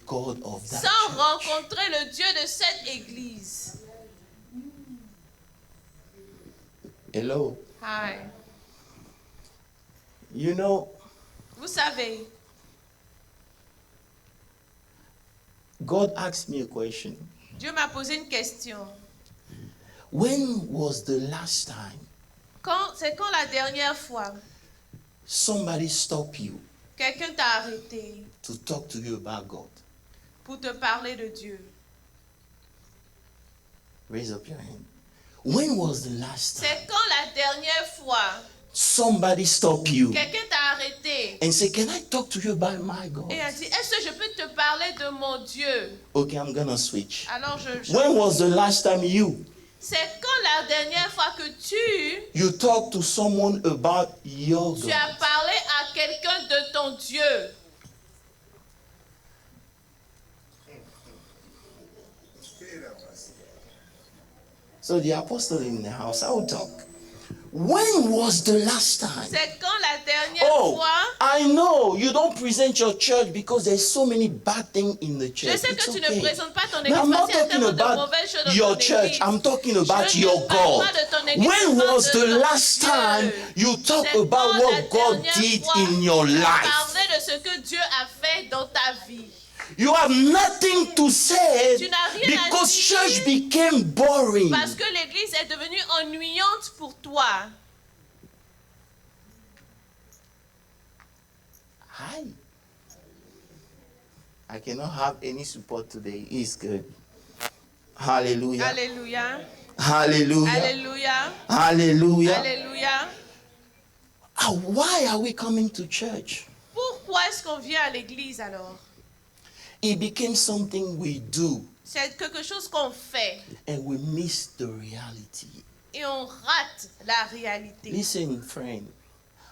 God of that sans church. rencontrer le Dieu de cette église. Hello. Hi. You know, Vous savez, God asked me a question. Dieu m'a posé une question. When was the last time C'est quand la dernière fois somebody stopped you quelqu'un t'a arrêté to talk to you about God? pour te parler de Dieu? Raise up your hand. When was the last time C'est quand la dernière fois somebody stopped you quelqu'un t'a arrêté and say, "Can I talk to you about my God?" et a dit, est-ce que je peux te parler de mon Dieu? Okay, I'm gonna switch. Alors When was the last time c'est quand la dernière fois que you talked to someone about your tu God? as parlé à quelqu'un de ton Dieu? So the apostle in the house, I will talk. When was the last time? C'est quand la dernière fois? I know you don't present your church because there's so many bad things in the church. Je sais que It's tu okay. ne présentes pas ton Now, église I'm not parce qu'il y a talking tellement de about mauvaises choses dans your ton church. église. I'm talking about Je ne your parle God. pas de ton église, When je parle was de the ton last Dieu. time you talk C'est about quand what la God dernière did fois in your tu as life? parlé de ce que Dieu a fait dans ta vie. You have nothing to say Tu n'as rien à because dire church became boring. parce que l'église est devenue ennuyante pour toi. Hi. I cannot have any support today. It's good. Hallelujah. Alléluia. Hallelujah. Alléluia. Hallelujah. Alléluia. Why are we coming to church? Pourquoi est-ce qu'on vient à l'église alors? It became something we do C'est quelque chose qu'on fait and we miss the reality. et on rate la réalité. Listen, friend.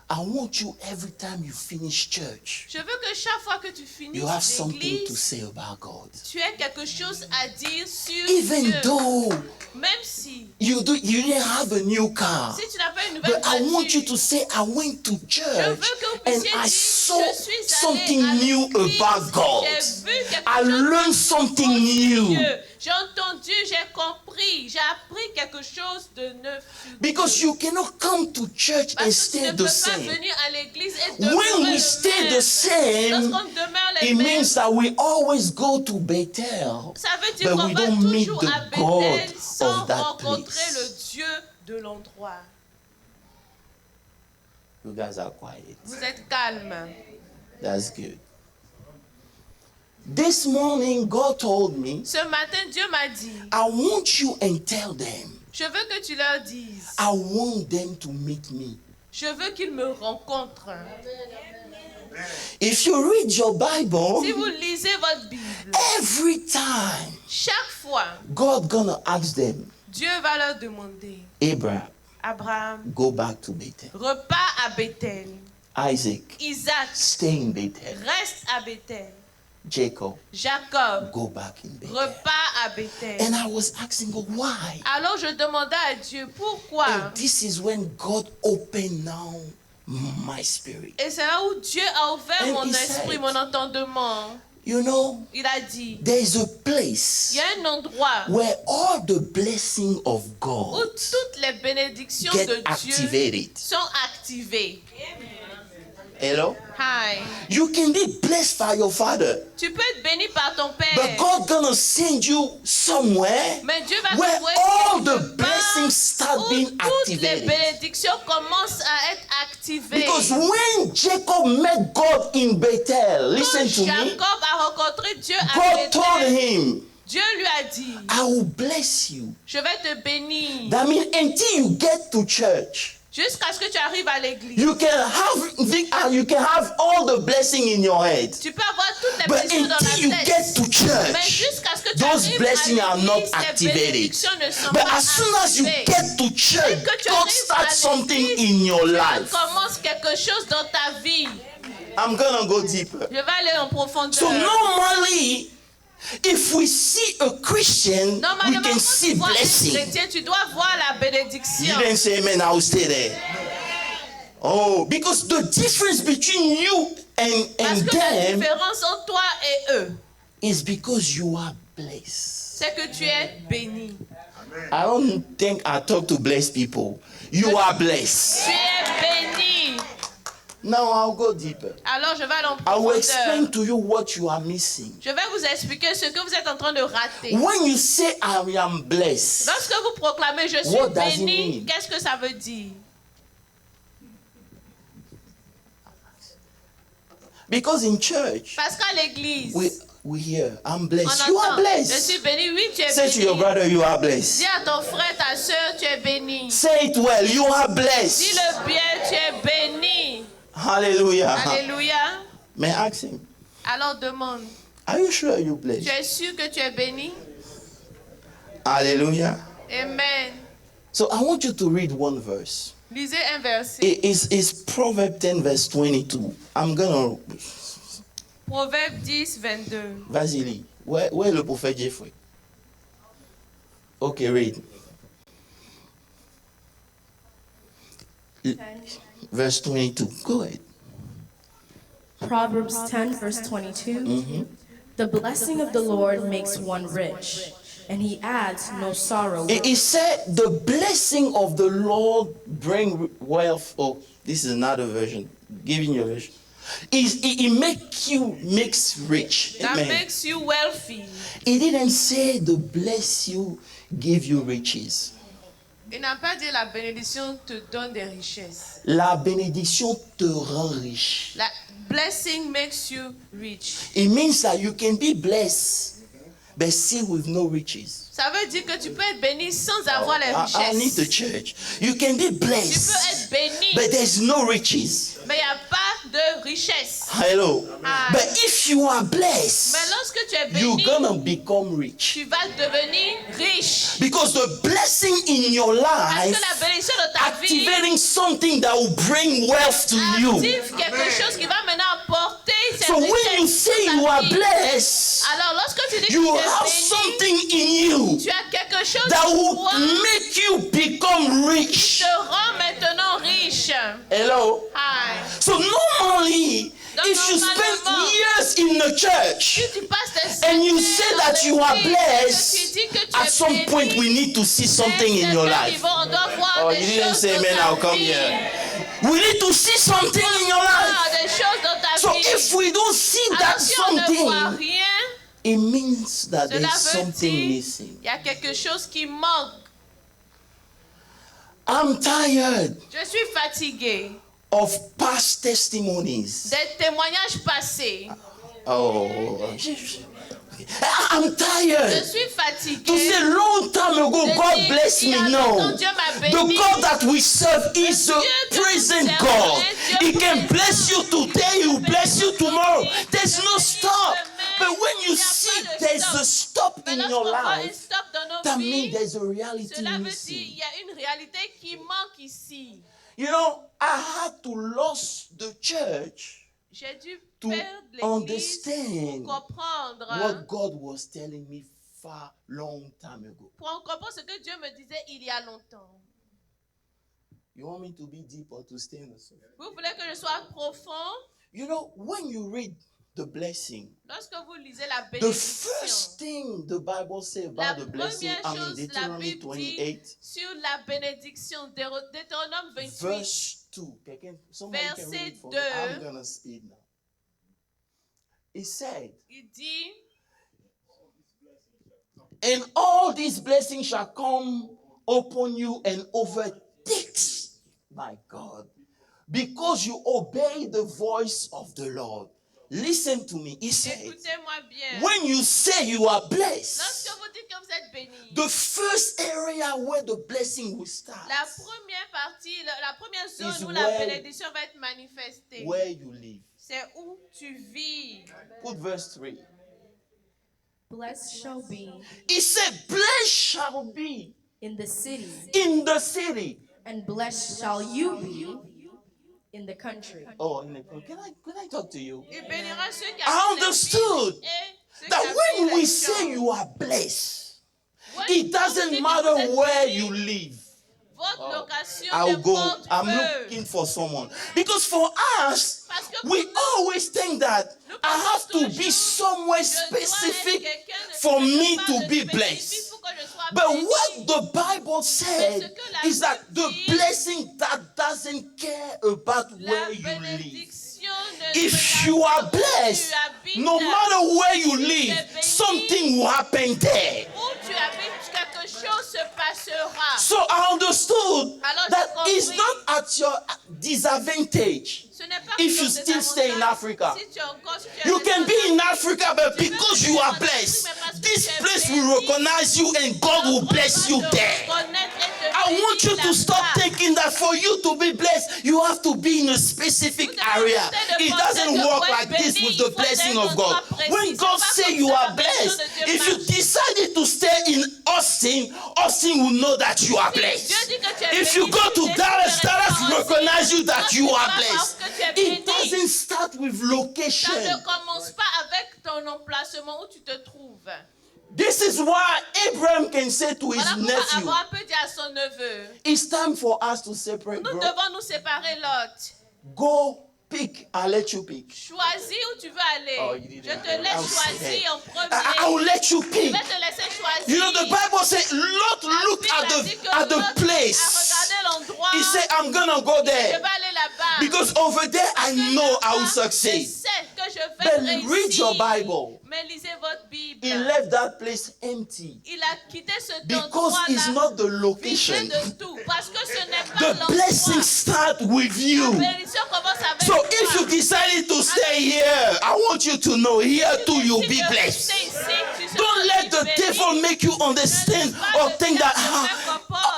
I want you every time you finish church, Je veux que chaque fois que tu finisses you have something to l'église, say about God. tu aies quelque chose à dire sur Even Dieu. though Même si you didn't have a new car, tu n'as pas une nouvelle but I want you voiture, to say, I went to je church veux que vous and puissiez I dire, saw je suis allé something à new l'église, about God. j'ai vu quelque I chose learned de something nouveau sur new. Dieu. J'ai entendu, j'ai compris, j'ai appris quelque chose de neuf sur Because Dieu. you cannot come to church and Parce que tu stay ne the peux pas same. venir à l'église et When demeurer we le stay même. the same, Lorsqu'on demeure les it mêmes, means that we always go to Bethel, ça veut dire but qu'on we va don't meet toujours the à God Bethel sans of that rencontrer le place. Dieu de l'endroit. You guys are quiet. Vous êtes calme. That's good. This morning, God told me, Ce matin, Dieu m'a dit, I want you and tell them, je veux que tu leur dises, I want them to meet me. je veux qu'ils me rencontrent. If you read your Bible, Si vous lisez votre Bible, every time chaque fois, God gonna ask them, Dieu va leur demander, Abraham, Abraham, go back to Bethel. repars à Bethel. Isaac, Isaac, stay in Bethel. reste à Bethel. Jacob, Jacob, go back in Bethel. repars à Bethel. And I was asking God, why? Alors je demandais à Dieu, pourquoi? And this is when God opened now my spirit. Et c'est là où Dieu a ouvert And mon he esprit, said, mon entendement. You know, Il a dit, there is a il place y a un endroit where all the blessings of où God toutes les bénédictions get de Dieu activated. sont activées. Hello? Hi. You can be blessed by your father, Tu peux être béni par ton but Père. God gonna send you somewhere Mais Dieu va where t'envoyer all quelque the part blessings start où being toutes les activated. bénédictions commencent à être activées. Because when Jacob met God in Bethel, Quand listen to me, Jacob a rencontré Dieu à God told Bethel, him, Dieu lui a dit, I will bless you. je vais te bénir That means until you get to church, jusqu'à ce que tu arrives à l'église. you can have all the blessing in your head. Tu peux avoir toutes les But bénédictions dans until you la get tête. to Mais church, jusqu'à ce que tu those arrives blessings à are not l'église, les activated. bénédictions ne sont But pas as soon as you activées. get to church, que tu God arrives starts à something l'église, in your Dieu life. commence quelque chose dans ta vie. I'm gonna go deeper. Je vais aller en profondeur. So normally, if we see a Christian, we Normalement, can quand see tu vois un blessing. chrétien, tu dois voir la You bénédiction. didn't say amen, I will stay there. Oh, because the difference between you Parce and que la them différence entre toi et eux, is because you are blessed. C'est que tu es béni. I don't think I talk to blessed people. You are blessed. Tu es béni. Now I'll go deeper. Alors je vais aller en I will explain profondeur. to you what you are missing. Je vais vous expliquer ce que vous êtes en train de rater. When you say I am blessed, Lorsque vous proclamez je What suis does it béni, mean? qu'est-ce que ça veut dire? because in church Parce qu'à l'église, we hear I'm on blessed. You are entend, je blessed. suis béni, oui, tu es Say to your béni. brother, you are blessed. Dis à ton frère, ta soeur, tu es béni. Say it well, you are blessed. Dis-le bien, tu es béni. Hallelujah. Alléluia. May I ask him, Alors demande, are you sure you're tu blessed? es sûr que tu es béni? Hallelujah. Amen. So I want you to read one verse. Lisez un verset. It's Proverbs 10 verse 22. I'm gonna Proverbe 10, 22. vas-y lis. Where est le prophète Jeffrey? Okay, read. Verse 22. Go ahead. Proverbs 10, verse 22. The blessing of the Lord makes one rich, and he adds no sorrow. It said the blessing of the Lord bring wealth. Oh, this is another version. Giving your version. It makes rich. That Amen. makes you wealthy. It didn't say the bless you give you riches. Il n'a pas dit la bénédiction te donne des richesses. La bénédiction te rend riche. La blessing makes you rich. It means that you can be blessed, but still with no riches. Ça veut dire que tu peux être béni sans avoir les I need the richesses. church. You can be Tu peux blessed, être béni, but there's no riches. mais il n'y a pas de richesse. Hello. Ah. But if you are blessed, Mais lorsque tu es you're béni, gonna become rich. tu vas devenir riche. Because the blessing in your Parce life que la bénédiction de ta vie activating something that will bring wealth to you. active quelque chose qui va maintenant apporter cette So when you richesse say dans you ta are vie. blessed, Alors lorsque tu dis que you tu have es béni, something in you tu as quelque chose that en will toi make you become rich. qui te rend maintenant riche. Hello. Hi. So normally, Donc, if you spend normalement, years in the church Si tu passes des and you années say dans that you are l'église, que tu blessed, dis que tu at es some béni, point we need to see something in your certain life. niveau, on doit voir Oh, des you didn't choses say dans amen, ta I'll come vie. here. We need to see something in your life. Voir des choses dans ta So vie. if we don't see Alors that si on ne voit something, rien, it means that cela there's veut something dire missing. il y a quelque chose qui manque. I'm tired Je suis fatiguée of past testimonies. des témoignages passés. Oh, I'm Je tired suis to fatiguée. say long time ago, de God dire, bless il y me. a No. longtemps, Dieu m'a béni. The God that we serve is Dieu a que nous present servons God. est Dieu He can présent. bless you today, He will bless you tomorrow. There's no stop. But when you Il y a see pas de there's stop. a stop Mais in lorsqu'on your voit un life, stop dans nos that means vies, there's a reality cela veut dire missing. qu'il y a une réalité qui manque ici. You know, I had to lose the church J'ai dû to perdre l'église understand pour comprendre, what God was telling me far long time ago. pour comprendre ce que Dieu me disait il y a longtemps. You want me to be deep or to stay in the surface? Vous voulez que je sois profond? You know, when you read the blessing, Lorsque vous lisez la the bénédiction, first thing the Bible says la about the blessing, première chose, la Deuteronomy Bible dit 28, sur la bénédiction, Deutéronome 28, verse 2. Somebody can read Verset it for me. 2. I'm going to speed now. It said, il dit, and all these blessings shall come upon you and overtakes, my God, because you obey the voice of the Lord. Listen to me. He said, écoutez-moi bien. when you say you are blessed, Lorsque vous dites que vous êtes béni, the first area where the blessing will start, la première partie, la première zone is où la where- bénédiction va être manifestée, where you live. c'est où tu vis. Put verse 3. Blessed shall be He said, blessed shall be in the city, in the city. and blessed shall you be in the country. Oh, can I talk to you? Il bénira ceux qui I habitent les understood villes et ceux qui That habitent when les we champs. say you are blessed, When it vous doesn't dites que matter vous êtes where béni, you live. votre location I'll go. n'importe I'm peu. looking for someone. Because for us, Parce Parce que we always think that nous I have to pensons be toujours, somewhere je dois être specific quelqu'un de for me quelque to part be de spécifique blessed. pour que je sois But béni. what the Bible said ce que la is that Bible the dit, blessing that doesn't care about La where you live. bénédiction ne If regarde you pas are où blessed, tu habites. no matter where you Si tu live, es béni, something will happen there. Où tu habites, quelque chose se passera. So I understood Alors, that j'ai it's compris. not at your disadvantage. Ce n'est pas If ton you still stay in désavantage. Africa. Si tu es encore, si tu es You can be in resté Africa, but because you are blessed, this place will recognize you and God will bless you there. I want you to stop thinking that for you to be blessed, you have to be in a specific area. It doesn't work like this with the blessing of God. When God says you are blessed, if you decided to stay in Austin, Austin will know that you are blessed. If you go to Dallas, Dallas will recognize you that you are blessed. It doesn't start with location. Ça ne commence pas avec ton emplacement où tu te trouves. This is why Abraham can say to his Voilà pourquoi nephew, Abraham peut dire à son neveu, it's time for us to separate, nous bro. devons nous séparer, Lot. Go pick, I'll let you pick. Choisis où tu veux aller. Oh, you Je didn't te know. I laisse was saying. choisir en I premier. will let you Je pick. vais te laisser choisir. You know, the Bible says, Lot looked La Bible dit que at Lot the place. a regardé l'endroit. He said, I'm gonna go Je there. vais aller là-bas. Because over there, I know I will Je succeed. sais que je vais But réussir. read your Bible. Mais lisez votre Bible. He left that place empty. Il a quitté cet Because it's endroit-là not the vidé location. de tout. Parce que ce n'est pas The blessing l'endroit. starts with La you. bénédiction commence avec So toi. if you decided to stay here, I want you to know here too you'll be blessed. Don't let the devil make you understand or think that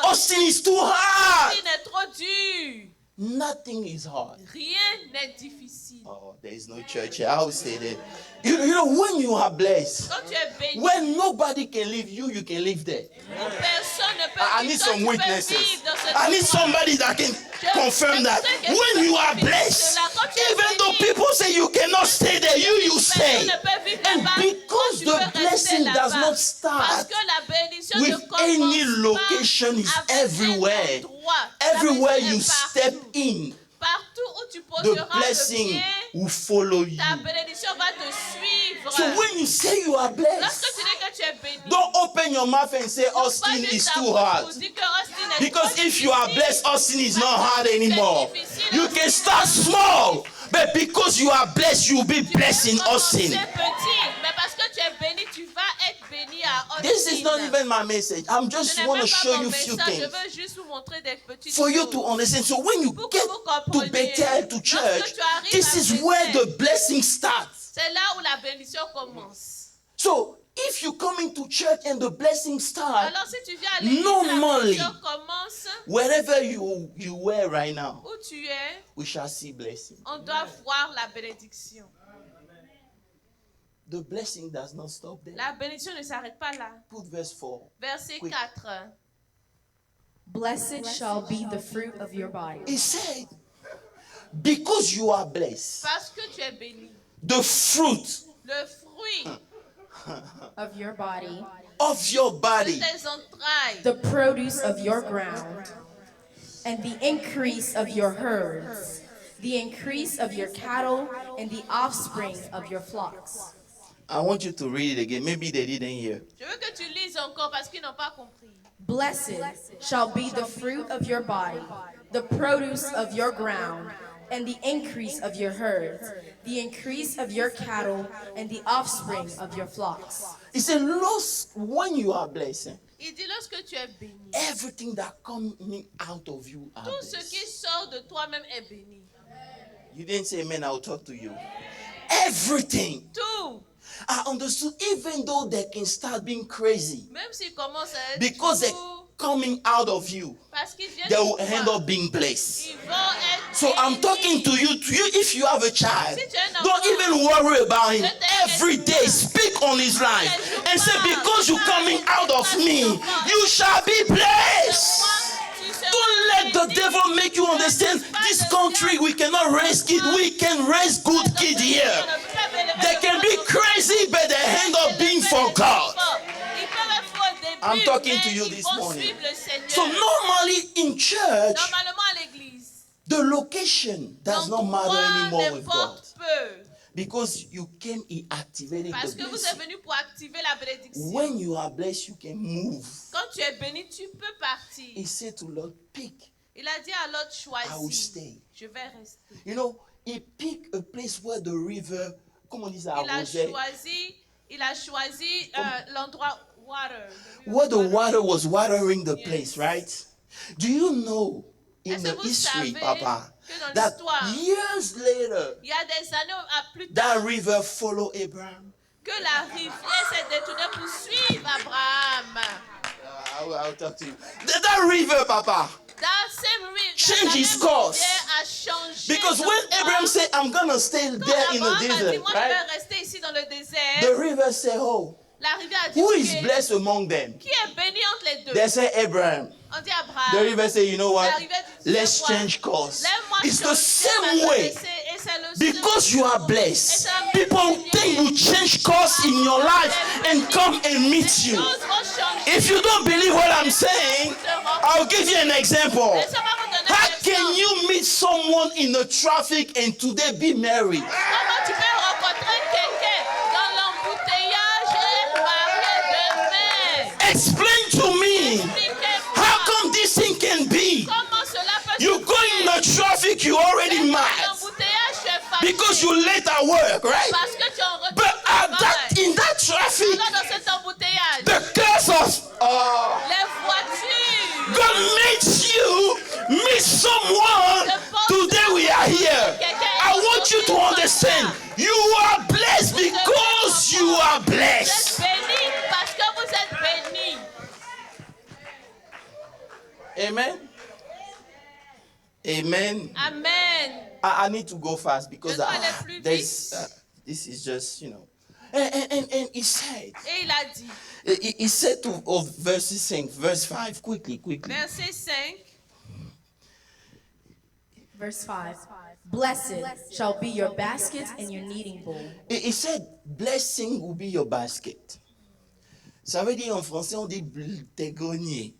Austin is too hard. Austin est trop dur. Nothing is hard. Rien n'est difficile. Oh, there is no church here. I will say that. You know, when you are blessed, Quand tu es béni, when nobody can live you, you can live there. où personne ne peut I vivre, need toi, some tu peux witnesses. vivre dans cet I need endroit. somebody that can confirm that when you are blessed, even though people say you cannot stay there, you stay. Personne ne peut vivre And là-bas, because tu the peux rester blessing does là-bas. not Parce start que la bénédiction with ne commence any pas location, is avec un everywhere. endroit. La Everywhere bénédiction you est step partout. in, Partout où tu the poseras le blessing pied, will follow you. ta bénédiction va te suivre. So when you say you are Lorsque blessed, tu dis que tu es béni, don't open your mouth and say pas Austin juste is ta too bouche hard. pour dire que Austin est Because trop if you are difficile. blessed, Austin is not hard anymore. You can start small, but because you are blessed, you'll be Tu peux blessed in commencer Austin. petit, mais parce que tu es béni, tu vas être béni à Austin. This is not even my message. I'm Ce just n'est want même to pas show mon you a few message, je things veux juste vous montrer des petites for you choses. to understand. So when you Pour get que vous to compreniez. Bethel, to Lorsque church, tu arrives this à is Bethel, where the blessing starts. c'est là où la bénédiction commence. So if you come into church and the blessing starts, Alors si tu viens à l'église, normally, la bénédiction commence wherever you were right now, où tu es, we shall see blessing. on doit voir la bénédiction. The blessing does not stop there. La bénédiction ne s'arrête pas là. Put verse 4. Verset Quick. 4. Blessed shall be the fruit of your body. He said, because you are blessed, Parce que tu es béni. the fruit Le fruit Of your body, of your de body, tes entrailles, the produce of your ground, and the increase of your herds, the increase of your cattle, and the offspring of your flocks. I want you to read it again. Maybe they didn't hear. je veux que tu lises encore parce qu'ils n'ont pas compris. Blessed shall be the fruit of your body, the produce of your ground, and the increase of your herds, the increase of your cattle, and the offspring of your flocks. He said, Lost when you are blessed, Il dit lorsque tu es béni, everything that coming out of you are tout ce qui blessed. sort de toi-même est béni. You didn't say, man, I'll talk to you. Everything. Tout. I understood, even though they can start being crazy, Même s'il commence à être because they're fou, coming out of you, parce qu'ils viennent they de will toi, end up being blessed. ils vont être So I'm bénis. talking to you, if you have a child, Si tu as un don't enfant, even worry about him. ne t'inquiète Every day, pas. speak on his life and say, Parle, because you're parle, coming out of parle, me, parle. you shall be blessed. Tu seras Don't let the béni. devil make you understand this country, we cannot raise kids, we can raise good kids here. They can be crazy, but they end up being for God. I'm talking to you this morning. So normally in church, Normalement à l'église, The location does not matter anymore with God. n'importe peu. Because you came in activating Parce the que vous blessing. êtes venu pour activer la bénédiction. When you are blessed, you can move. Quand tu es béni, tu peux partir. He said to Lord, pick. Il a dit à l'autre, I will choisis. stay. Je vais rester. You know, he picked a place where the river, comment on dit ça, Il a choisi l'endroit water. where the water was watering the place, right? Do you know in Est-ce que the vous history, savez Papa, que dans that l'histoire, years later, il y a des années plus tard, that river followed Abraham? que la rivière s'est détournée pour suivre Abraham. I'll talk to you. That river, Papa, That same river, Change his la même course. rivière a changé because de when cours. Abraham said, I'm going to stay Quand there in the Abraham a dit, desert, moi je right? vais rester ici dans le désert, The river said, oh, la rivière a dit, who qui is est- blessed among them? qui est béni entre les deux? They said, Abraham. On dit The Abraham. river said, you know what? La rivière dit, Let's tu sais quoi? change course. Laisse-moi It's the changer ma same way. traversée, et c'est le Because seul you are jour. blessed. Et c'est la même People chose. think you change course in your life and come and meet Les you. choses vont changer. If you don't believe what I'm saying, I'll give you an example. Laissez-moi vous donner How un can exemple. you meet someone in the traffic and today be married? Comment tu peux rencontrer quelqu'un dans l'embouteillage et marier demain? Explain to me. Expliquez-moi. How come this thing can be? Comment cela peut You se go in the traffic, you already faire? mad L'embouteillage, tu es fatigué. because you late at work, right? Parce que tu es en retard. But au travail. in that traffic, Alors dans cet embouteillage, the curse of les voitures. God makes you meet someone. Today we are here. I want you to understand. You are blessed because you are Vous êtes blessed. bénis parce que vous êtes bénis. Amen. Amen. Amen. I need to go fast because Je dois aller plus there's vite. this is just, you know. And he said, Et il a dit, he said to verses 5, verse 5, quickly. verset 5, Verse 5. Blessed shall be your basket and your kneading bowl. He said, blessing will be your basket. Ça veut dire en français, on dit tes greniers.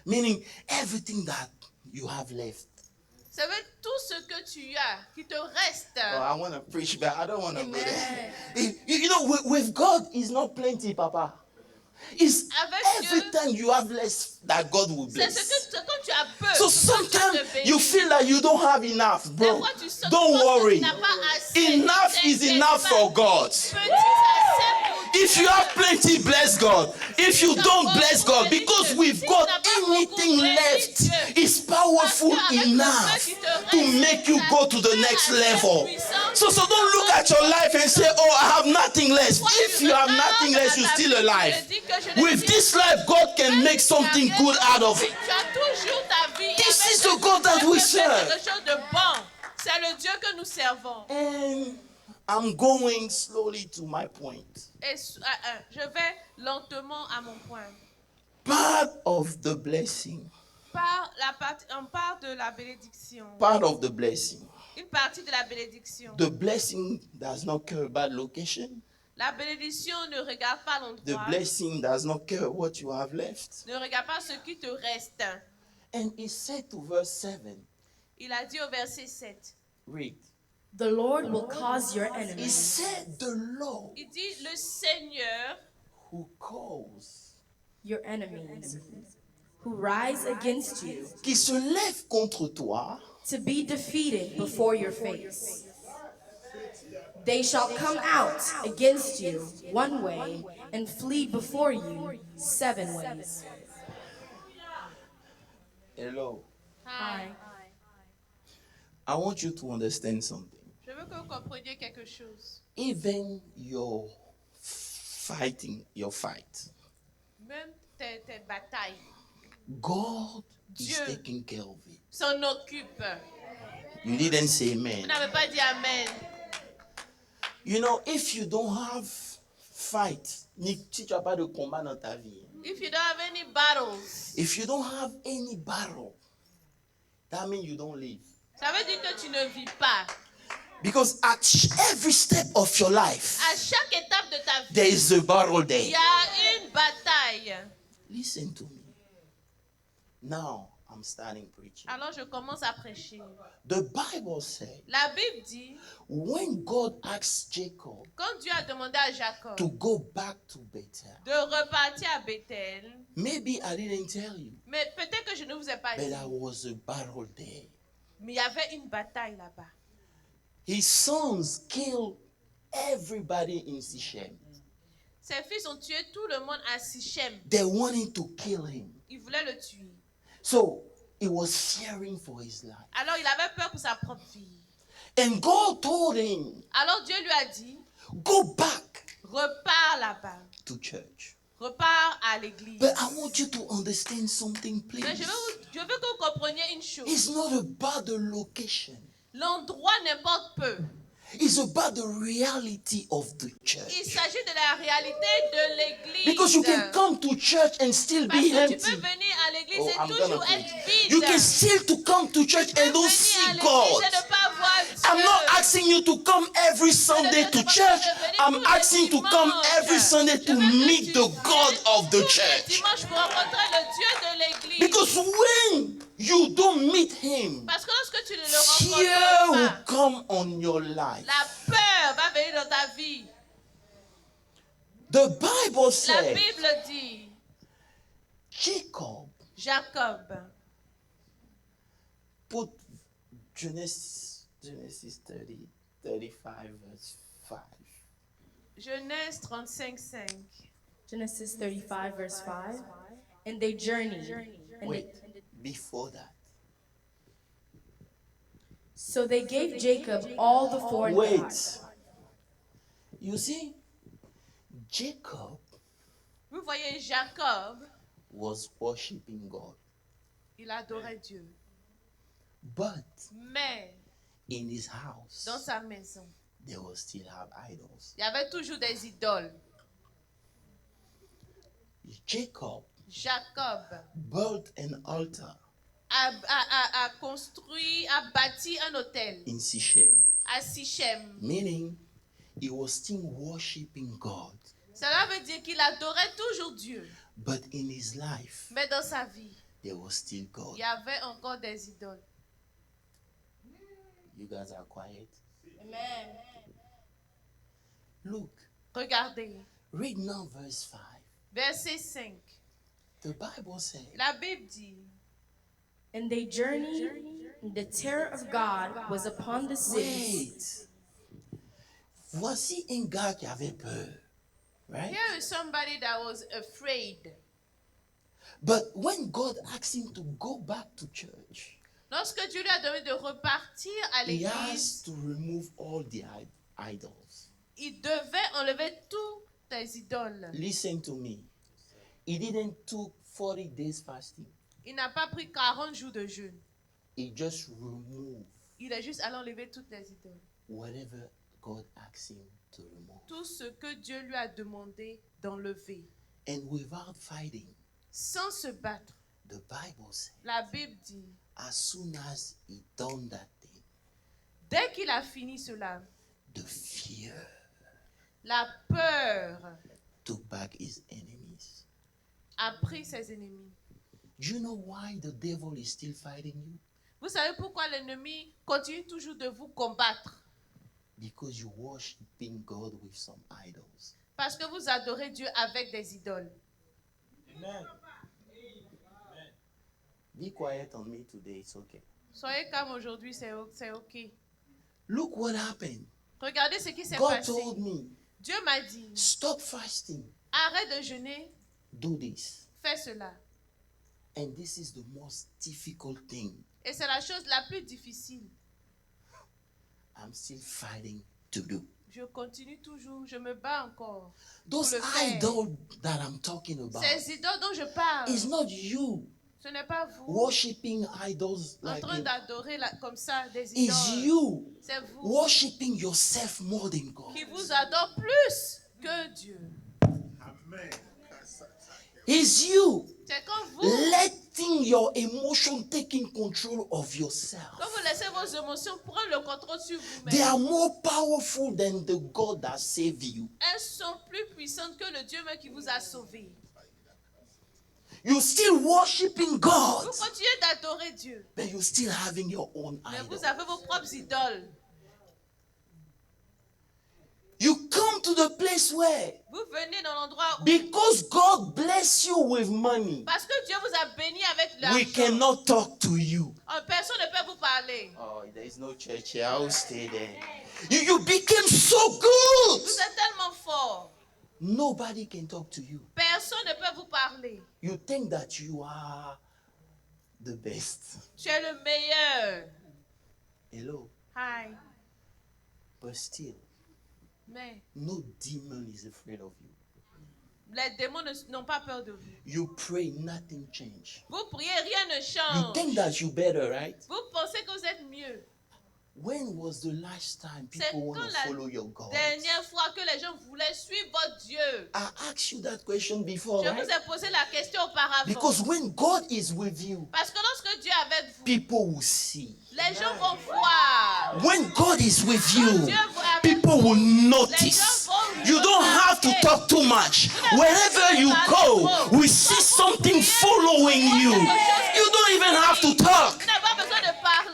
Meaning everything that you have left. ça veut dire tout ce que tu as, qui te reste. Oh, I want to preach, but I don't want to go Amen. there. You know, with God, it's not plenty, Papa. It's Avec every Dieu, time you have less that God will c'est bless. quand tu as peu. So que sometimes Dieu te bénit. you feel like you don't have enough, Des bro. fois, tu sens Don't que worry. tu n'as pas assez. Enough is T'inquiète enough pas. for God. Petit, c'est assez pour If you have plenty, bless God. If you don't, bless God. Because with God, anything left is powerful enough to make you go to the next level. So don't look at your life and say, oh, I have nothing less. If you have nothing less, you're still alive. With this life, God can make something good out of it. Tu as toujours ta vie. This Avec is the Dieu, God that Dieu we peut faire serve. quelque chose de bon. C'est le Dieu que nous servons. And I'm going slowly to my point. Et je vais lentement à mon point. Part of the blessing, On parle de la bénédiction. part of the blessing. Une partie de la bénédiction. The blessing does not care about location. La bénédiction ne regarde pas The l'endroit. blessing does not care what you have left. Ne regarde pas ce qui te reste. And he said to verse 7, Il a dit au verset 7. read. The Lord will cause your He enemies said, the Lord Il dit le Seigneur who calls, your enemies who rise against you qui se lève contre toi, to be defeated before your face. They shall come out against you one way and flee before you 7 ways. hello, Hi. I want you to understand something. Je veux que vous compreniez quelque chose. Even your fighting, your fight, Même tes batailles God is Dieu taking care of it. s'en occupe. You didn't say Vous amen. n'avez pas dit Amen. You know, if you don't have fight, si tu n'as pas de combat dans ta vie, If you don't have any battles, if you don't have any battle, that means you don't live. ça veut dire que tu ne vis pas. Because at every step of your life, À chaque étape de ta vie, there is a battle il there. y a une bataille. Listen to me. Now, I'm starting preaching. Alors je commence à prêcher. The Bible said, La Bible dit, when God asked Jacob quand Dieu a demandé à Jacob to go back to Bethel, de repartir à Bethel, maybe I didn't tell you, mais peut-être que je ne vous ai pas but dit, there was a battle there. mais il y avait une bataille là-bas. His sons killed everybody in Sichem. Ses fils ont tué tout le monde à Sichem. They wanted to kill him. Ils voulaient le tuer. So he was fearing for his life. Alors il avait peur pour sa propre vie. And God told him, Alors Dieu lui a dit, go back repars là-bas. to church. Repars à l'église. But I want you to understand something, Mais please. je veux que vous compreniez une chose. It's not about the location. L'endroit n'importe peu. It's about the reality of the Il church. s'agit de la réalité de l'église. Because you can come to church and still Parce be que tu empty. peux venir à l'église Oh, et I'm toujours gonna être preach. vide. You can still to come to church Tu peux and don't venir see à l'église God. et ne pas voir Dieu. I'm not asking you to come every Sunday to church. I'm asking to come every Sunday to meet the God of the church. Dimanche pour rencontrer le Dieu de l'église. Because when you don't meet him, Parce que lorsque tu ne le fear will rencontres pas, come on your life. la peur va venir dans ta vie. The Bible La says Bible dit, Jacob Jacob, put Genesis 30, 35 verse 5. Genèse 35:5. Genesis 35, verse 5. And they journeyed. And Wait, before that. so they gave Jacob all the foreign Wait. gods. You see, Jacob Vous voyez, Jacob, was worshiping God. il adorait Dieu. But Mais in his house, dans sa maison, they will still have idols. il y avait toujours des idoles. Jacob Jacob built an altar a construit, a bâti un hôtel in Sichem, à Sichem. meaning he was still worshiping God. Cela veut dire qu'il adorait toujours Dieu. But in his life, Mais dans sa vie, there was still God. il y avait encore des idoles. You guys are quiet. Amen. Look, Regardez, read now verse 5. verset 5. The Bible says, La Bible dit, And they journeyed, and the terror of God was upon the city. wait. Voici un gars qui avait peur. Right? here is somebody that was afraid. But when God asked him to go back to church, Lorsque Dieu lui a demandé de repartir à he has l'église, to remove all the idols. il devait enlever toutes les idoles. Listen to me. He didn't took 40 days fasting. Il n'a pas pris 40 jours de jeûne. He just removed Il est juste allé enlever toutes les idoles. whatever God asked him to remove. Tout ce que Dieu lui a demandé d'enlever. And without fighting, Sans se battre. the Bible says, La Bible dit, as soon as he done that thing, dès qu'il a fini cela, the fear la peur took back his enemies. a pris ses ennemis. Do you know why the devil is still fighting you? Vous savez pourquoi l'ennemi continue toujours de vous combattre? Because you're worshiping God with some idols. Parce que vous adorez Dieu avec des idoles. Amen. Be quiet on me today, it's okay. Soyez calme aujourd'hui, c'est ok. Look what happened. Regardez ce qui s'est God passé. told me, Dieu m'a dit, stop fasting, arrête de jeûner, do this. fais cela. And this is the most difficult thing. Et c'est la chose la plus difficile. I'm still fighting to do. Je continue toujours, je me bats encore. Those Pour le faire. idols that I'm talking about, Ces idoles dont je parle, it's not you ce n'est pas vous worshiping idols en like train you. d'adorer comme ça des It's idoles. you C'est vous worshiping yourself more than God. qui vous adore plus que Dieu. It's you C'est quand vous, letting your emotion taking control of yourself. quand vous laissez vos émotions prendre le contrôle sur They vous-même, are more powerful than the God that saved you. elles sont plus puissantes que le Dieu même qui vous a sauvé. You're still worshiping God, Vous continuez d'adorer Dieu, but you're still having your own mais idol. vous avez vos propres idoles. You come to the place where, Vous venez dans l'endroit où, because God bless you with money, parce que Dieu vous a béni avec we l'argent, cannot talk to you. personne ne peut vous parler. Oh, there is no church here. I will stay there. You became so good. Vous êtes tellement fort. Nobody can talk to you. Personne ne peut vous parler. You think that you are the best. Tu es le meilleur. Hello. Hi. But still, Mais no demon is afraid of you. les démons n'ont pas peur de vous. You pray, nothing change. Vous priez, rien ne You change. think that you better, right? Vous pensez que vous êtes mieux. When was the last time C'est people want quand to la follow your God? dernière fois que les gens voulaient suivre votre Dieu. I asked you that question before, Je right? vous ai posé la question auparavant. Because when God is with you, Parce que lorsque Dieu est avec vous, people will see. les gens vont voir. When God is with you, Dieu est avec people vous. will Les notice. gens vont You don't have to remarquer. talk too much. Wherever you go, we see something following you. You don't even have to talk. Vous n'avez pas besoin de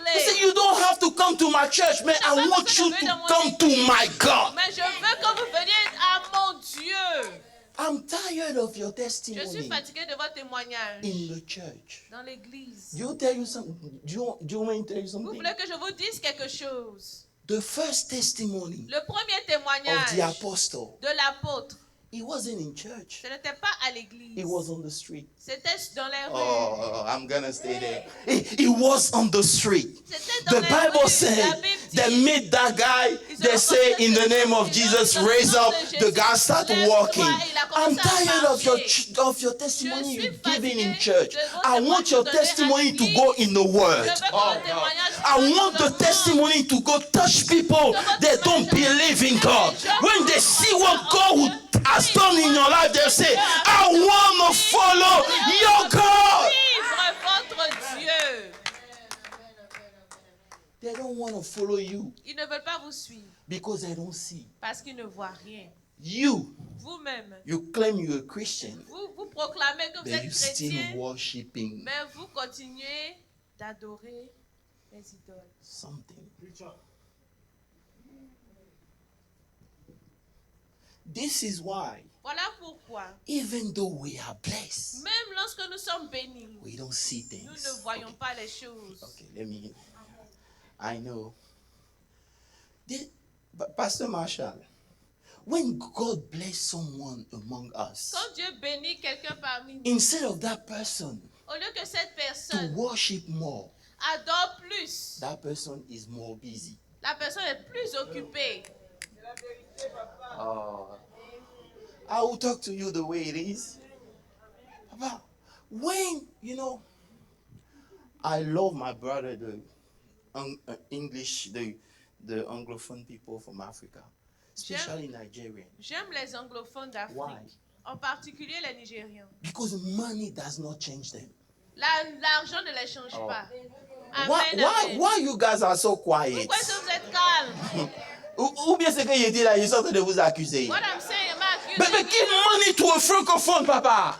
You say, parler. you don't have to come to my church, man. I want you to come to my God. Mais je veux que vous veniez à mon Dieu. I'm tired of your Je suis testimony fatigué de votre témoignage in the church. dans l'église. Do you tell you something? Do you want me to tell you Vous something? voulez que je vous dise quelque chose? The first testimony Le premier of the témoignage apostle, de l'apôtre, he wasn't in church. ce n'était pas à l'église. He was on the street. C'était dans les rues. Oh, I'm gonna stay there. He was on the street. C'était dans The les Bible rues. La said Bible dit, they meet that guy. They say, in the name of Jesus, raise up. The guy start walking. I'm tired of your testimony you're giving in church. I want your testimony to go in the word. je veux que votre témoignage I soit want dans the le monde. testimony to go touch people that don't believe in God. When they see what God has done in your life, they'll say, I want to follow your God. Suivre votre Dieu. They don't want to follow you Ils ne veulent pas vous suivre because they don't see. parce qu'ils ne voient rien. You, Vous-même, you claim you're a Christian, vous proclamez que vous but êtes you're still chrétien, worshiping mais vous continuez d'adorer les idoles. something. This is why, Voilà pourquoi, even though we are blessed, même lorsque nous sommes bénis, we don't see nous things. ne voyons pas les choses. Okay, I know. Pastor Marshall, when God bless someone among us, Quand Dieu bénit quelqu'un parmi nous, instead of that person au lieu que cette to personne worship more, adore plus, that person is more busy. la personne est plus occupée. I will talk to you the way it is. Papa, when, I love my brother, the English, the Anglophone people from Africa, especially Nigerian, J'aime les anglophones Why? d'Afrique, en particulier les Nigériens. because money does not change them. L'argent ne les change Oh. pas. Why, Amen, why, amen. why you guys are so quiet? Pourquoi est-ce que vous êtes calme? Ou bien ce que il dit là, ils sont en train de vous accuser. What I'm saying, But give money to a francophone, Papa.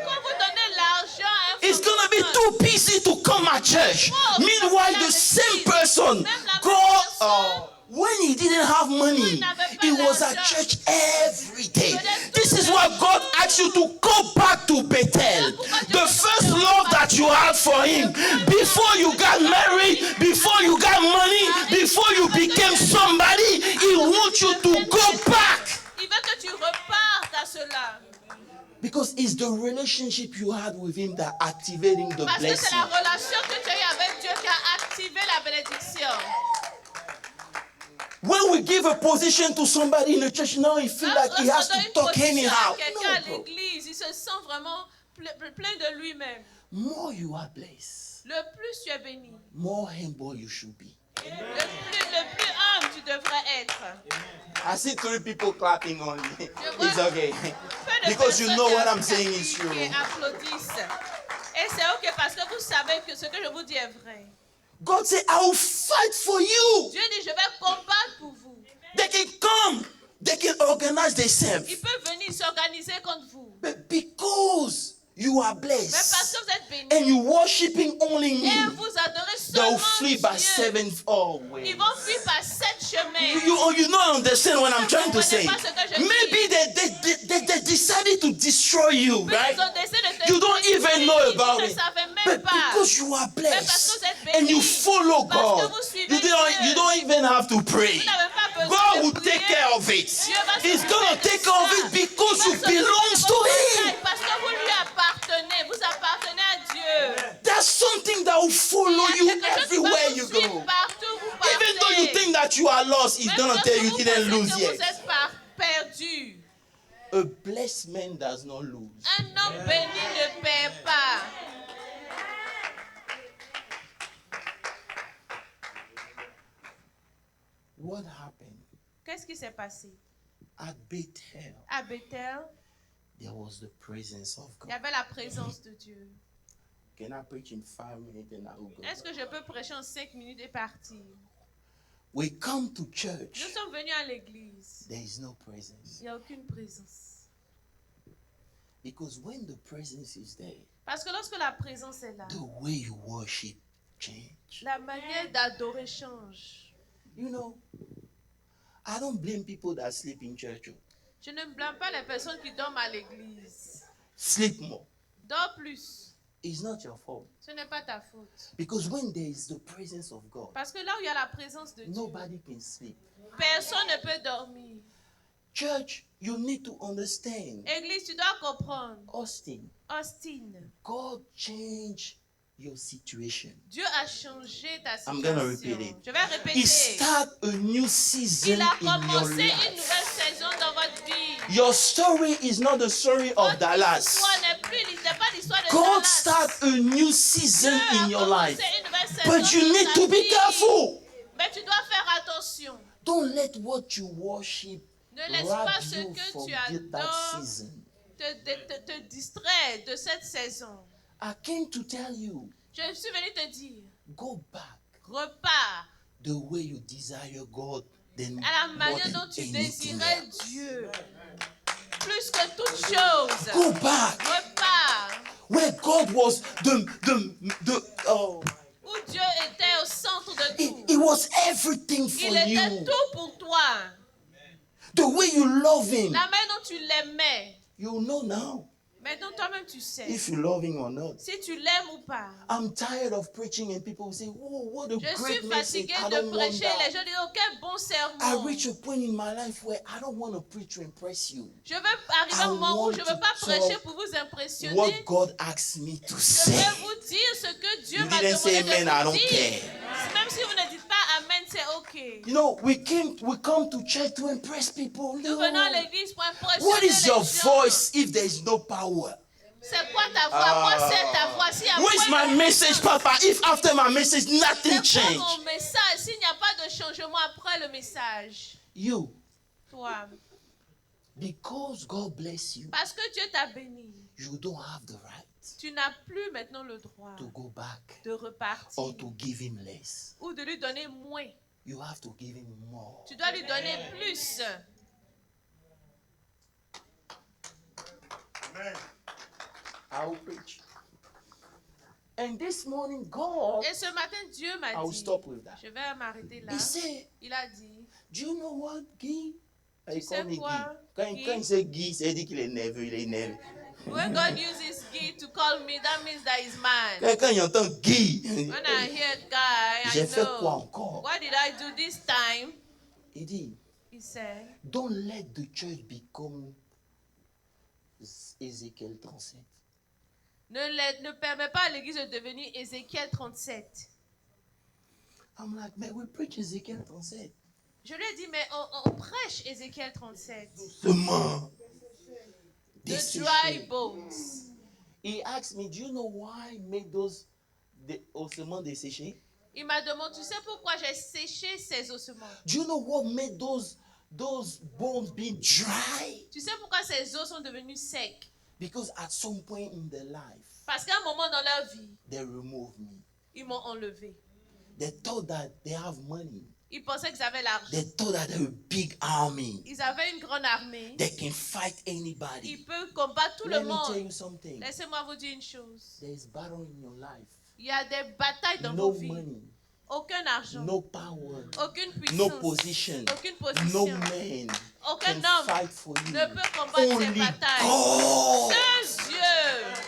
quand vous donnez l'argent à un It's gonna be francophone, too busy to come at church. Oh, Meanwhile, la the same person, Même la God, même personne, when he didn't have money, n'avait pas he was at d'argent. church every day. Peut-être This tous is les why God jours. asked you to go back to Bethel. The first love that you had for him, before you got married, before you got money, before you became somebody, he wants you to go back. il veut que tu repartes à cela. Because it's the relationship you had with him that activating the Parce que c'est blessing. la relation que tu as eue avec Dieu qui a activé la bénédiction. When we give a position to somebody in the church, now he feels like he has Lorsqu'on to donne une talk position anyhow. à quelqu'un à No, bro. l'église, il se sent vraiment plein de lui-même. More you are blessed, Le plus tu es béni, more humble you should be. le plus humble tu devrais être. I see 3 people clapping only. vois It's okay. Peu de Because you personnes know qui what I'm saying is true. qui applaudissent. Et c'est ok parce que vous savez que ce que je vous dis est vrai. God said, I will fight for you. Dieu dit, je vais combattre pour vous. They can come. They can organize themselves. Il peut venir s'organiser contre vous. But because you you are Mais blessed parce que vous êtes bénis and you worshiping only et me, vous adorez they'll seulement flee by Dieu, 7 ways. ils vont fuir par 7 chemins. You don't understand what I'm trying to say. Maybe they decided to destroy you, right? Ils ont décidé de te You don't détruire, even know ils about ne it. savaient même But pas. because you are Mais parce que blessed vous êtes and you bénis, follow parce que God, vous suivez you Dieu. don't even have to pray. Vous n'avez pas besoin God de will prier. take care of it. Dieu va He's s'occuper gonna de take care of ça. it because Il you va s'occuper de belong to votre Him. bataille parce que vous lui appartenez. Vous appartenez à Dieu. That's something that will follow Il y you a quelque chose qui va everywhere vous you suivre go. partout où vous partez. Even though you think that you are lost, He's Même gonna lorsque tell you vous you didn't pensez lose que yet. vous êtes perdu. A blessed man does not lose. Un homme béni ne perd pas. What happened Qu'est-ce qui s'est passé? at Bethel? À Bethel, There was the presence of il y God. avait la présence de Dieu. Can I preach in 5 minutes and I will go? Est-ce que je peux prêcher en 5 minutes et partir? We come to Nous church. sommes venus à l'église. There is no presence. Il n'y a aucune présence. Because when the presence is there, Parce que lorsque la présence est là, the way you worship change. la manière d'adorer change. You know, I don't blame people that sleep in church. Je ne blâme pas les personnes qui dorment à l'église. Sleep more. Dors plus. It's not your fault. Ce n'est pas ta faute. Because when there is the presence of God, Parce que là où il y a la présence de Dieu, nobody can sleep. personne ne peut dormir. Church, you need to understand. Église, tu dois comprendre. Austin, Austin, God changed your situation. Dieu a changé ta I'm situation. gonna repeat it. Je vais répéter. He start a new season Il a in your commencé une life. nouvelle saison dans votre vie. Your story is not the story of Votre Dallas. histoire n'est pas l'histoire de God Dallas. start a new season Dieu a in your commencé life. une nouvelle saison But you dans need ta to be vie. careful. Mais tu dois faire attention. Don't let what you worship Ne laisse rob pas ce you que from tu that adores season. te distraire de cette saison. I came to tell you, Je suis venue te dire, go back repars the way you desire God than à la more manière than dont tu anything désirais else. Dieu. Plus que toute chose. Go back Repars where God was où Dieu était au centre de tout. it was everything for Il était you. tout pour toi. The way you love Him, La manière dont tu l'aimais. you know now Maintenant, toi-même, tu sais. if you love Him or not. Si tu l'aimes ou pas. I'm tired of preaching and people will say, "Oh, what a Je great suis message! fatiguée I de don't want prêcher. Les that." gens disent, oh, quel bon I sermon. reach a point in my life where I don't want to preach to impress you. Je veux arriver à un moment où je ne veux pas prêcher pour vous impressionner. What God asked me to Je say. vais vous dire ce que Dieu You m'a didn't say demandé amen, I de don't vous dire. care. Même si vous ne dites pas amen, c'est ok. You know, we come to church to impress people. Nous venons à No. l'église pour impressionner What is your les gens. voice if there is no power? C'est quoi ta voix? Quoi c'est ta voix? Si Where's après my mon message, Papa? If after my message nothing c'est quoi changed? mon message? S'il n'y a pas de changement après le message, You, toi, because God bless you, parce que Dieu t'a béni, you don't have the right tu n'as plus maintenant le droit to go back de repartir or to give Him less. ou de lui donner moins. You have to give Him more. Tu dois lui donner plus. Amen. I will preach. And this morning, God, Et ce matin, Dieu m'a I will dit, stop with that. je vais m'arrêter là. He said, Il a dit, "Do you know what, Guy?" Tu He sais called me quoi, Guy. Guy? Quand il sait Guy, c'est dit qu'il est nerveux, il est nerveux. when God uses Guy to call me, that means that he's mad. Quand il entend Guy, When I hear Guy, I j'ai fait quoi know. encore? What did I do this time? Il dit, He said, don't let the church become Ézéchiel 37. ne permets pas à l'église de devenir Ézéchiel 37. I'm like, man, we preach Ézéchiel 37. Je lui ai dit, mais on prêche Ézéchiel 37. Seulement. The dry bones. He asked me, do you know why I made those ossements desséchés? Il m'a demandé, tu sais pourquoi j'ai séché ces ossements? Do you know what made those bones be dry? Tu sais pourquoi ces os sont devenus secs? Because at some point in their life, Parce qu'à un moment dans leur vie, they removed me. ils m'ont enlevé. They thought that they have money. Ils pensaient qu'ils avaient l'argent. They thought that they were a big army. Ils avaient une grande armée. They can fight anybody. Ils peuvent combattre tout le Let me tell you monde. something. Laissez-moi vous dire une chose. There is battle in your life. Il y a des batailles dans No vos vies. money, Aucun argent. no power, Aucune puissance. no position, Aucune no position. man Aucun can homme fight for you. ne peut combattre ces Only batailles. God. Seul Dieu.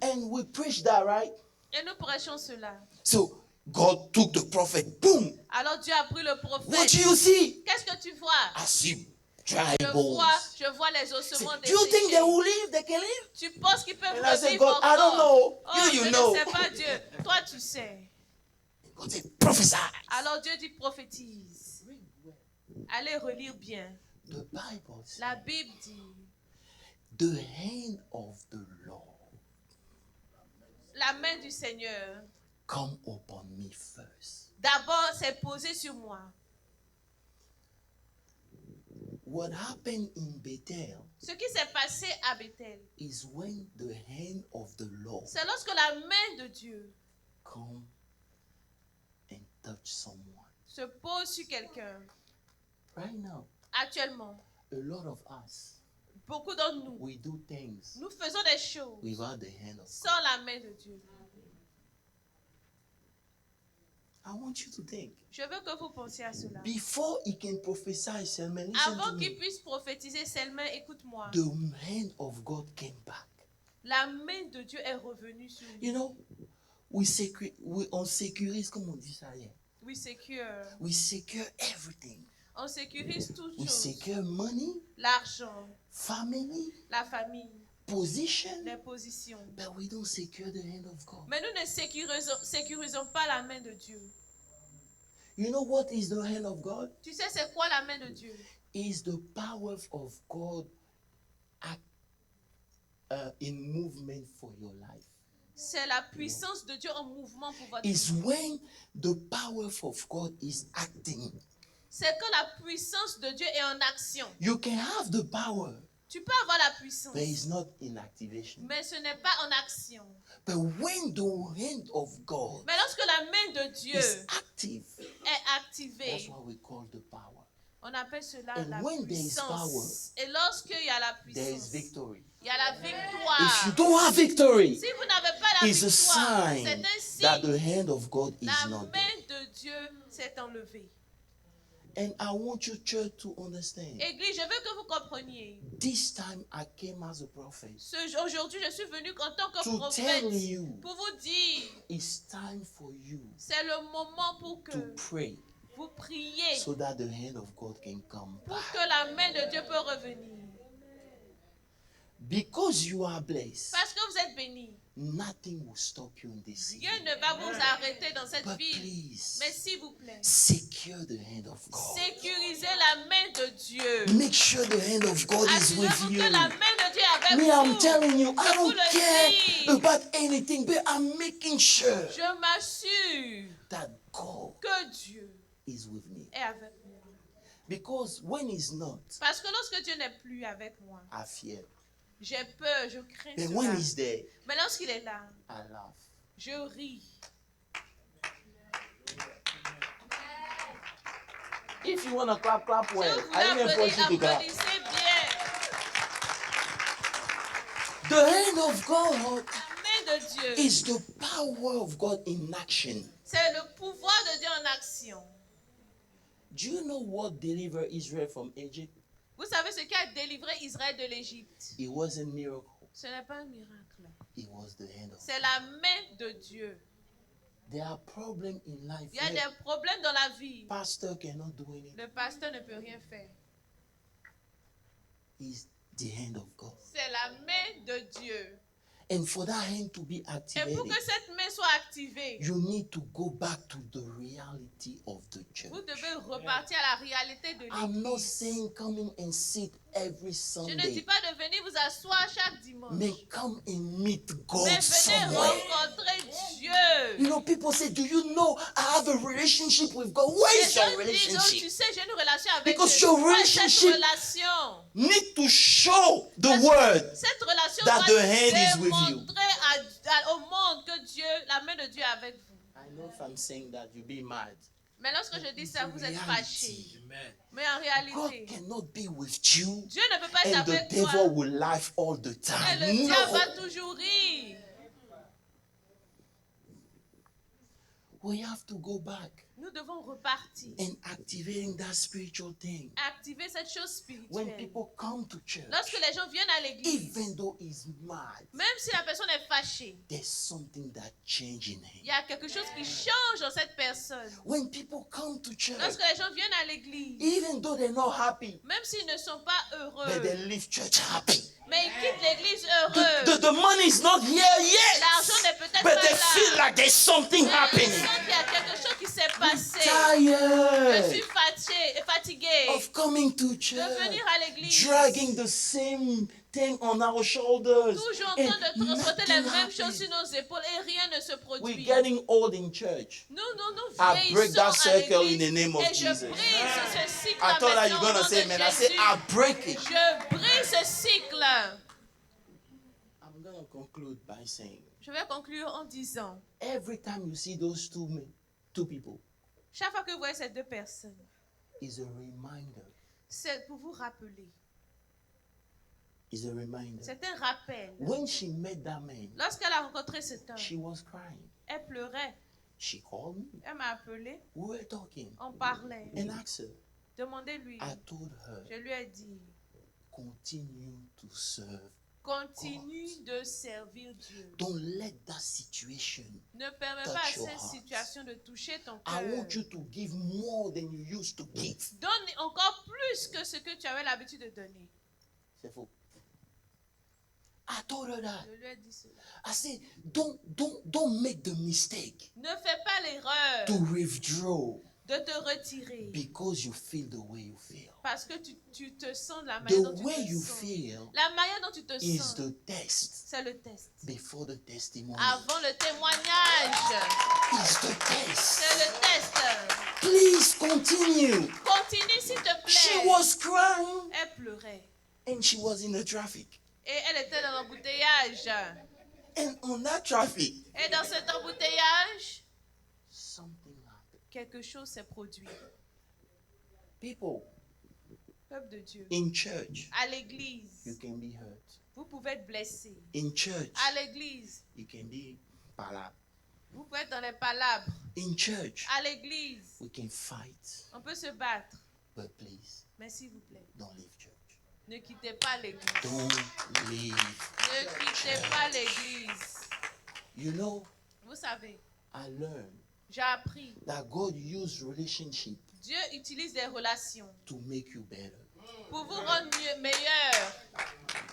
And we preach that, right? Et nous prêchons cela. So God took the prophet. Boom. Alors Dieu a pris le What prophète. do you see? Qu'est-ce que tu vois? I see dry Je bones. vois les ossements Do you think they desséchés. will live? They can live? Tu penses qu'ils peuvent And I said, revivre God, I don't encore? know. Oh, You je know. ne sais pas Dieu. Toi, tu sais. God said, prophesy. Alors Dieu dit prophétise. Allez relire bien. The Bible says, La Bible dit, the hand of the Lord la main du Seigneur, come upon me first. d'abord, s'est posée sur moi. What happened in Bethel Ce qui s'est passé à Bethel, is when the hand of the Lord c'est lorsque la main de Dieu come and touch someone. se pose sur quelqu'un. Right now, Actuellement, a lot of us, beaucoup d'entre nous, we do things nous faisons des choses without the hand of God. sans la main de Dieu. I want you to think. Je veux que vous pensiez à cela. Before he can prophesy, Selman, listen to Avant qu'il me. puisse prophétiser seulement, écoute-moi. The hand of God came back. La main de Dieu est revenue sur lui. You know, on sécurise, comme on dit ça hier. We secure. We secure everything. On sécurise toutes We choses. secure money, L'argent, family, la famille, position, les positions. but we don't secure the hand of God. Mais nous ne sécurisons pas la main de Dieu. You know what is the hand of God? Tu sais c'est quoi la main de Dieu? Is the power of God in movement for your life. C'est la puissance de Dieu en mouvement pour votre Is vie. when the power of God is acting. C'est quand la puissance de Dieu est en action. You can have the power, Tu peux avoir la puissance, but it's not in activation. mais ce n'est pas en action. But when the hand of God Mais lorsque la main de Dieu is active, est activée, that's what we call the power. on appelle cela And la when there is puissance. Et lorsqu'il y a la There is puissance, victory. il y a la If you victoire. don't have victory, Si vous n'avez pas la it's a victoire, sign c'est un that signe. the hand of God is La not there. main de Dieu s'est enlevée. And I want you, church, to understand. Église, je veux que vous compreniez. This time I came as a prophet Aujourd'hui, je suis venu en tant que to prophète tell you pour vous dire, it's time for you c'est le moment pour que to pray vous priez so that the hand of God can come pour back. que la main de Dieu peut revenir. Because you are blessed, Parce que vous êtes bénis. nothing will stop you in this Dieu season. ne va vous arrêter dans cette But ville. please, Mais s'il vous plaît, secure the hand of God. sécurisez la main de Dieu. Make sure the hand of God is with Assurez-vous you. que la main de Dieu est avec Me, I'm vous. telling you, I Je vous don't le care dis. about anything, but I'm making sure Je m'assure that God que Dieu is with me. est avec moi. Because when He's not, Parce que lorsque Dieu n'est plus avec moi, I fear. j'ai peur, je crains But cela. when He's there, Mais lorsqu'il est là, I laugh. je ris. If you want to clap, clap Si well. vous I voulez even force you to applaudir, clap. applaudissez bien. The hand of God La main de Dieu, is the power of God in action. c'est le pouvoir de Dieu en action. Do you know what delivered Israel from Egypt? Vous savez ce qui a délivré Israël de l'Égypte? It wasn't miracle. Ce n'est pas un miracle. It was the hand of God. C'est la main de Dieu. There are problems in life. Il y a where des problèmes dans la vie. pastor cannot do anything. Le pasteur ne peut rien faire. It's the hand of God. C'est la main de Dieu. And for that hand to be Et pour activated, que cette main soit activée, you need to go back to the reality of the church. vous devez repartir à la réalité de I'm not l'Église. saying come in and sit every Je ne dis Sunday. pas de venir vous asseoir chaque dimanche. May come and meet Mais God venez somewhere. rencontrer Dieu. You know, people say, do you know I have a relationship with God? Where Les is your gens disent, oh, relationship? tu sais, j'ai une relation avec Because Dieu. your Quelle est cette relationship- relation? Need to show the Parce que word cette relation that doit the hand is with you. démontrer au monde que Dieu, la main de Dieu est avec vous. I know if I'm saying that, you'll be mad. Mais lorsque je dis ça, vous êtes fâchés. Reality. Mais en God réalité, cannot be with you Dieu ne peut pas être and the avec devil toi. will laugh all the Et time. le diable No. va toujours rire. We have to go back Nous devons repartir. and activating that spiritual thing. Activer cette chose When spirituelle. people come to church, Lorsque les gens viennent à l'église, even though he's mad, même si la personne est fâchée, there's something that changed in il him. y a quelque chose qui change dans cette personne. When people come to church, Lorsque les gens viennent à l'église, even though they're not happy, même s'ils ne sont pas but they heureux, leave church happy. mais ils quittent l'église The, heureux. the money is not here yet, L'argent n'est peut-être but pas they là. feel like there's something Mais ils happening. sentent qu'il y a quelque chose qui s'est passé. Je suis Tired fatiguée of coming to de church, venir à l'église. dragging the same thing on our shoulders. Toujours en and train de transporter les nothing mêmes choses happens. sur nos épaules et rien ne se We're produit. getting old in church. Nous I break vieillissons that à circle in l'église the name of et je Jesus. brise ce cycle I thought that you're maintenant au gonna nom say, de man. I say, Jésus. I break it. Je brise ce cycle. I'm gonna conclude by saying, Je vais conclure en disant, every time you see those two people, chaque fois que vous voyez ces deux personnes, is a reminder. c'est pour vous rappeler. Is a reminder. C'est un rappel. When she met that man, Lorsqu'elle a rencontré cet homme, she was crying. elle pleurait. She called me. Elle m'a appelé. We were talking. On parlait. And asked her. Demandez-lui. I told her, Je lui ai dit, continue to serve. continue de servir Dieu. Don't let that situation. Ne permets Touch pas à your cette heart. situation de toucher ton I cœur. want you to give more than you used to give. Donne encore plus que ce que tu avais l'habitude de donner. C'est faux. I told her that. Je lui ai dit cela. I said, don't make the mistake Ne fais pas l'erreur to withdraw de te retirer because you feel the way you feel. parce que tu te sens de la manière The dont tu way you te sens. feel La manière dont tu te is sens, the test c'est le test. before the testimony. Avant le témoignage, Is the test. c'est le test. Please continue. Continue s'il te She plaît. was crying Elle pleurait and she was in the traffic. et elle était dans l'embouteillage. And on that traffic, Et dans cet embouteillage, something happened. quelque chose s'est produit. People Peuple de Dieu, in church, à you l'église, can be hurt. vous pouvez être blessé. In church, À l'église, you can be palab. vous pouvez être dans les palabres. In church, À l'église, we can fight. on peut se battre. But please, Mais s'il vous plaît, don't leave church. ne quittez pas l'église. Don't leave. Ne quittez pas l'église. You know, Vous savez, I learned j'ai appris, that God used relationship Dieu utilise des relations to make you better. pour vous rendre meilleur.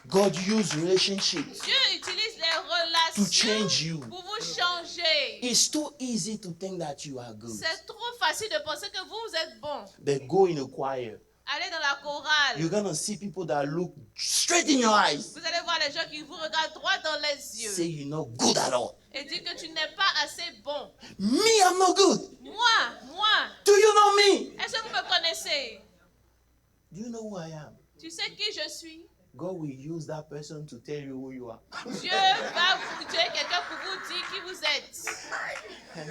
God used relationship Dieu utilise les to change relations you. pour vous changer. It's too easy to think that you are good. C'est trop facile de penser que vous êtes bon. But go in a choir. Allez dans la chorale. You're gonna see people that look straight in your eyes. Vous allez voir les gens qui vous regardent droit dans les Say yeux you're not good at all. et dire que tu n'es pas assez bon. Me, I'm not good. Moi, Do you know me? est-ce que vous me connaissez? Do you know who I am? Tu sais qui je suis? God will use that person to tell you who you are. Dieu est quelqu'un pour vous dire qui vous êtes.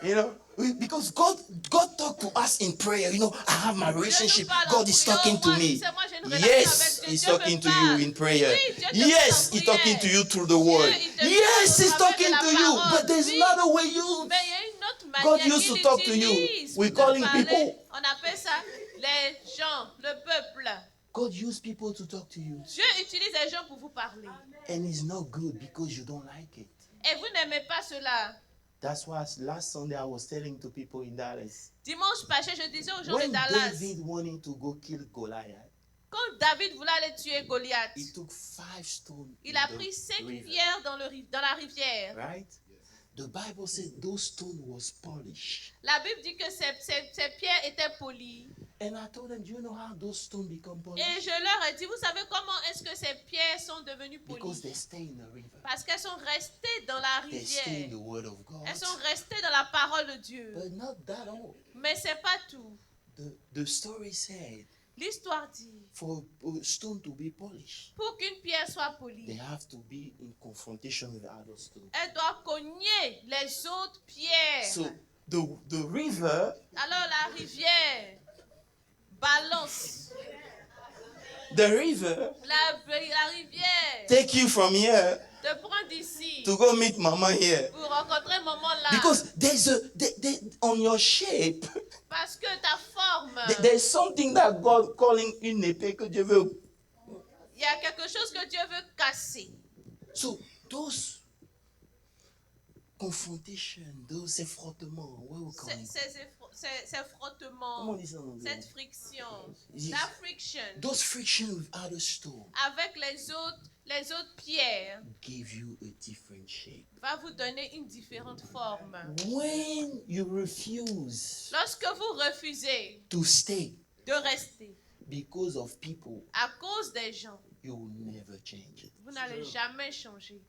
You know, because God talked to us in prayer. You know, I have my relationship. God is talking to me. Yes, He's talking to you in prayer. Yes, He's talking to you through the word. Yes, He's talking to you. But there's another way you. Mais il y a une autre God manière used to qu'il talk to you. utilise We're de calling parler. people. On appelle ça les gens, le peuple. God used people to talk to you. Dieu utilise les gens pour vous parler. And it's not good because you don't like it. Et vous n'aimez pas cela. That's why last Sunday I was telling to people in Dallas. Dimanche passé, je disais aux gens When de Dallas, David wanted to go kill Goliath, quand David voulait aller tuer Goliath, he took 5 stones. il in a the pris 5 river, pierres dans la rivière. right? The Bible says those stones was polished. La Bible dit que ces pierres étaient polies. And I told them, do you know how those stones become polished? Et je leur ai dit, vous savez comment est-ce que ces pierres sont devenues Because polies? they stay in the river. Parce qu'elles sont restées dans la They stay in rivière. the word of God. Elles sont restées dans la parole de Dieu. But not that all. Mais c'est pas tout. The story said L'histoire dit, for a stone to be polished, pour qu'une pierre soit they polie, have to be in confrontation with other stones. elle doit cogner les autres pierres. So the river, Alors la rivière balance. the river La rivière take you from here te prend d'ici to go meet mama here. pour rencontrer maman là. Because on your shape, Parce que ta forme, there's something that God calling une épée que Dieu veut. il y a quelque chose que Dieu veut casser. So those confrontation, those frottements, what we call it? Ces Comment frottements, on dit ça en anglais? cette friction, Yes. la friction Those friction with other stone avec les autres pierres give you a different shape. va vous donner une différente forme. When you refuse Lorsque vous refusez to stay de rester because of people, à cause des gens, you will never change it. vous n'allez jamais changer.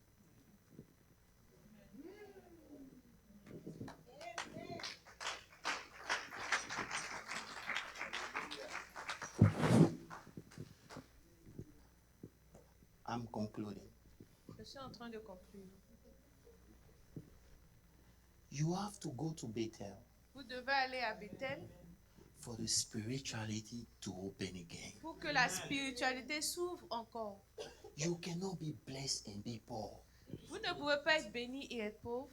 I'm concluding. Je suis en train de conclure. You have to go to Bethel Vous devez aller à Bethel for the spirituality to open again. pour que la spiritualité s'ouvre encore. You cannot be blessed and be poor. Vous ne pouvez pas être béni et être pauvre.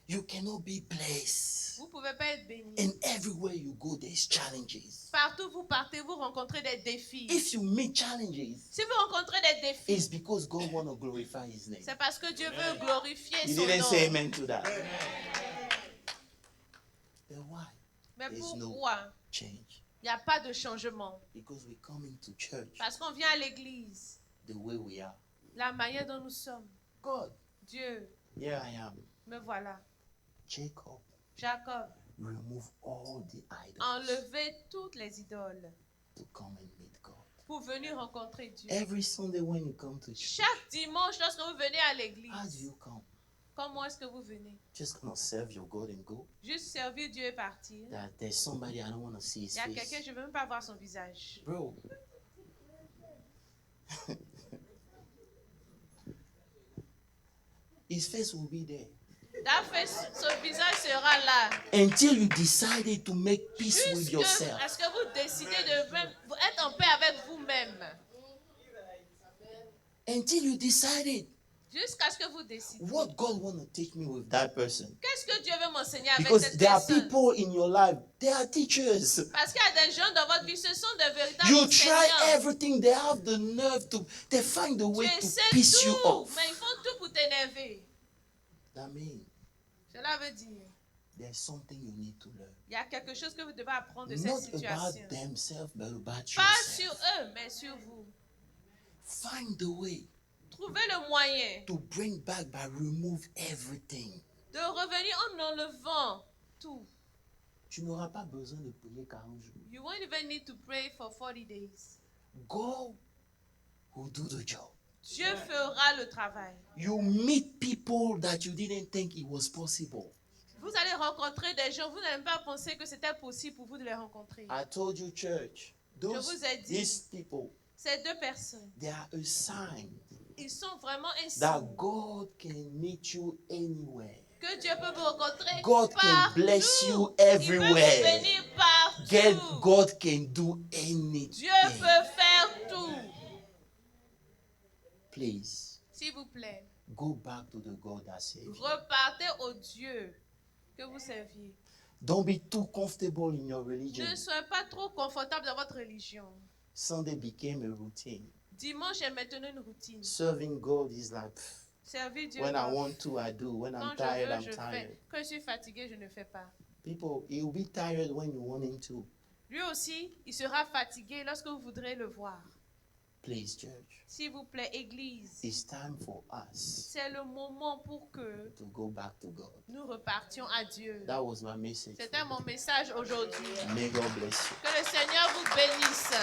You cannot be blessed. Vous ne pouvez pas être béni. And everywhere you go, there's challenges. Partout où vous partez, vous rencontrez des défis. If you meet challenges, Si vous rencontrez des défis, it's because God want to glorify His name. c'est parce que Dieu veut glorifier You son didn't nom. say amen to that. Then why? Mais There's no pourquoi change. il n'y a pas de changement? Because we come into church Parce qu'on vient à l'église, the way we are. la manière dont nous sommes. God, Dieu, here I am. me voilà. Jacob, Jacob, remove all the idols enlevez toutes les idoles to come and meet God. pour venir rencontrer Dieu. Every Sunday when you come to church, Chaque dimanche, lorsque vous venez à how do l'église, you come? comment est-ce que vous venez? Just gonna serve your God and go? Juste servir Dieu et partir. That there's somebody I don't want to see his Il y a quelqu'un, face. je ne veux même pas voir son visage. Bro. His face will be there. Son visage sera là. Until you decided to make peace with Jusque yourself. à ce que vous décidez de même, être en paix avec vous-même. Until you decided Jusqu'à ce que vous décidez. what God want to teach me with that person. Qu'est-ce que Dieu veut m'enseigner avec Because cette there are personne? people in your life, they are teachers. Parce qu'il y a des gens dans votre vie, ce sont de véritables You try enseignants. everything, they have the nerve to, they find a Tu way to essaies piss you tout, off. mais ils font tout pour t'énerver. That means Cela veut dire, there's something you need to learn. il y a quelque chose que vous devez apprendre de Not cette about situation. themselves, but about Pas sur yourself. eux, mais sur vous. Find the way Trouvez le moyen to bring back by remove everything. de revenir en enlevant tout. Tu n'auras pas besoin de prier 40 jours. You won't even need to pray for 40 days. God will do the job. Dieu fera le travail. You meet people that you didn't think it was possible. Vous allez rencontrer des gens, vous n'allez pas penser que c'était possible pour vous de les rencontrer. I told you, church, vous ai dit. these people, Ces deux personnes, they are a sign ils sont vraiment un that signe God can meet you anywhere. que Dieu peut vous rencontrer God can partout. bless you Il peut vous everywhere. bénir partout. God can do anything. Dieu peut faire tout. Please, S'il vous plaît, go back to the God that saved you. repartez au Dieu que vous serviez. Don't be too comfortable in your religion. Ne soyez pas trop confortable dans votre religion. Sunday became a routine. Dimanche est maintenant une routine. Serving God is like, pff, Servir Dieu. when I want to, I do. When Quand I'm je tired, veux, I'm je fais. tired. Quand je suis fatigué, je ne fais pas. People, he'll be tired when you want him to. Lui aussi, il sera fatigué lorsque vous voudrez le voir. Please, church, S'il vous plaît, Église, it's time for us c'est le moment pour que to go back to God. nous repartions à Dieu. That was my message. C'était mon message aujourd'hui. May God bless you. Que le Seigneur vous bénisse.